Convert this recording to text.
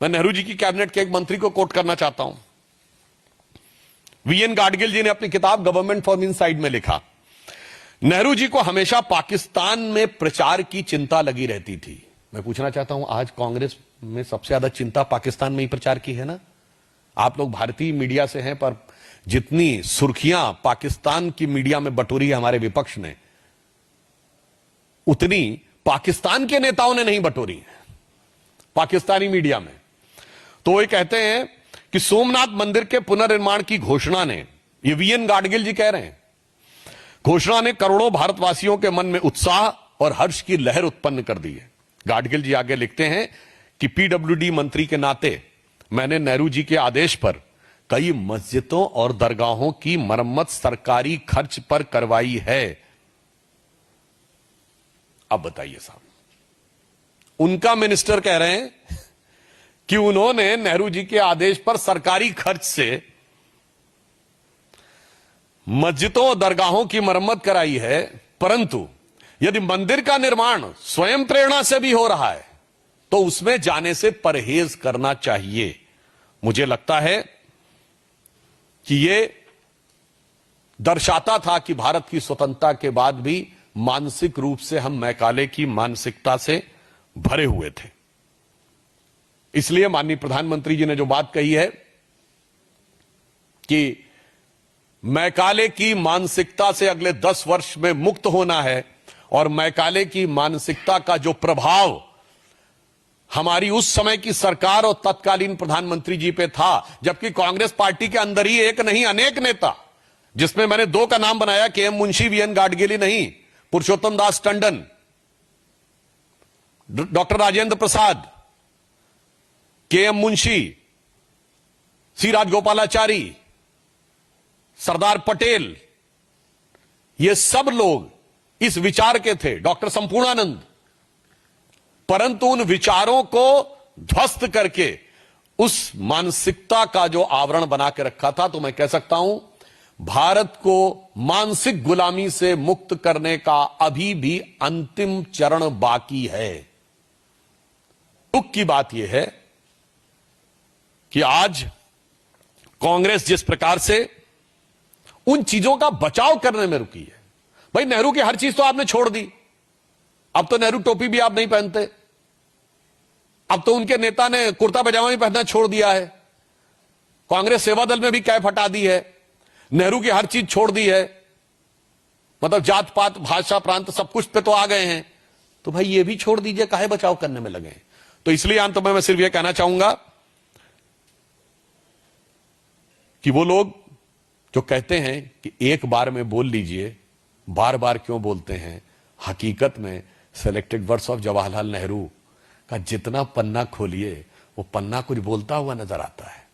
मैं नेहरू जी की कैबिनेट के एक मंत्री को कोट करना चाहता हूं। वीएन गाडगिल जी ने अपनी किताब गवर्नमेंट फ्रॉम इनसाइड में लिखा, नेहरू जी को हमेशा पाकिस्तान में प्रचार की चिंता लगी रहती थी। मैं पूछना चाहता हूं, आज कांग्रेस में सबसे ज्यादा चिंता पाकिस्तान में ही प्रचार की है ना? आप लोग भारतीय मीडिया से हैं, पर जितनी सुर्खियां पाकिस्तान की मीडिया में बटोरी है हमारे विपक्ष ने, उतनी पाकिस्तान के नेताओं ने नहीं बटोरी है पाकिस्तानी मीडिया में। तो वो कहते हैं कि सोमनाथ मंदिर के पुनर्निर्माण की घोषणा ने, ये वीएन गाडगिल जी कह रहे हैं, घोषणा ने करोड़ों भारतवासियों के मन में उत्साह और हर्ष की लहर उत्पन्न कर दी है। गाडगिल जी आगे लिखते हैं कि पीडब्ल्यूडी मंत्री के नाते मैंने नेहरू जी के आदेश पर कई मस्जिदों और दरगाहों की मरम्मत सरकारी खर्च पर करवाई है। अब बताइए साहब, उनका मिनिस्टर कह रहे हैं कि उन्होंने नेहरू जी के आदेश पर सरकारी खर्च से मस्जिदों और दरगाहों की मरम्मत कराई है, परंतु यदि मंदिर का निर्माण स्वयं प्रेरणा से भी हो रहा है तो उसमें जाने से परहेज करना चाहिए। मुझे लगता है कि यह दर्शाता था कि भारत की स्वतंत्रता के बाद भी मानसिक रूप से हम मैकाले की मानसिकता से भरे हुए थे। इसलिए माननीय प्रधानमंत्री जी ने जो बात कही है कि मैकाले की मानसिकता से अगले 10 वर्ष में मुक्त होना है, और मैकाले की मानसिकता का जो प्रभाव हमारी उस समय की सरकार और तत्कालीन प्रधानमंत्री जी पे था, जबकि कांग्रेस पार्टी के अंदर ही एक नहीं अनेक नेता, जिसमें मैंने 2 का नाम बनाया, केएम मुंशी, वीएन गाडगिल नहीं, पुरुषोत्तम दास टंडन, डॉक्टर राजेंद्र प्रसाद, केएम मुंशी, सी राजगोपालाचारी, सरदार पटेल, ये सब लोग इस विचार के थे, डॉक्टर संपूर्णानंद, परंतु उन विचारों को ध्वस्त करके उस मानसिकता का जो आवरण बना के रखा था, तो मैं कह सकता हूं भारत को मानसिक गुलामी से मुक्त करने का अभी भी अंतिम चरण बाकी है। दुख की बात यह है कि आज कांग्रेस जिस प्रकार से उन चीजों का बचाव करने में रुकी है। भाई, नेहरू की हर चीज तो आपने छोड़ दी, अब तो नेहरू टोपी भी आप नहीं पहनते, अब तो उनके नेता ने कुर्ता पजामा भी पहनना छोड़ दिया है, कांग्रेस सेवा दल में भी कैफ हटा दी है, नेहरू की हर चीज छोड़ दी है, मतलब जात पात भाषा प्रांत सब कुछ पे तो आ गए हैं, तो भाई ये भी छोड़ दीजिए, काहे बचाव करने में लगे। तो इसलिए अंत में मैं सिर्फ यह कहना चाहूंगा कि वो लोग जो कहते हैं कि एक बार में बोल लीजिए, बार बार क्यों बोलते हैं, हकीकत में selected words of Jawaharlal Nehru का जितना पन्ना खोलिए वो पन्ना कुछ बोलता हुआ नजर आता है।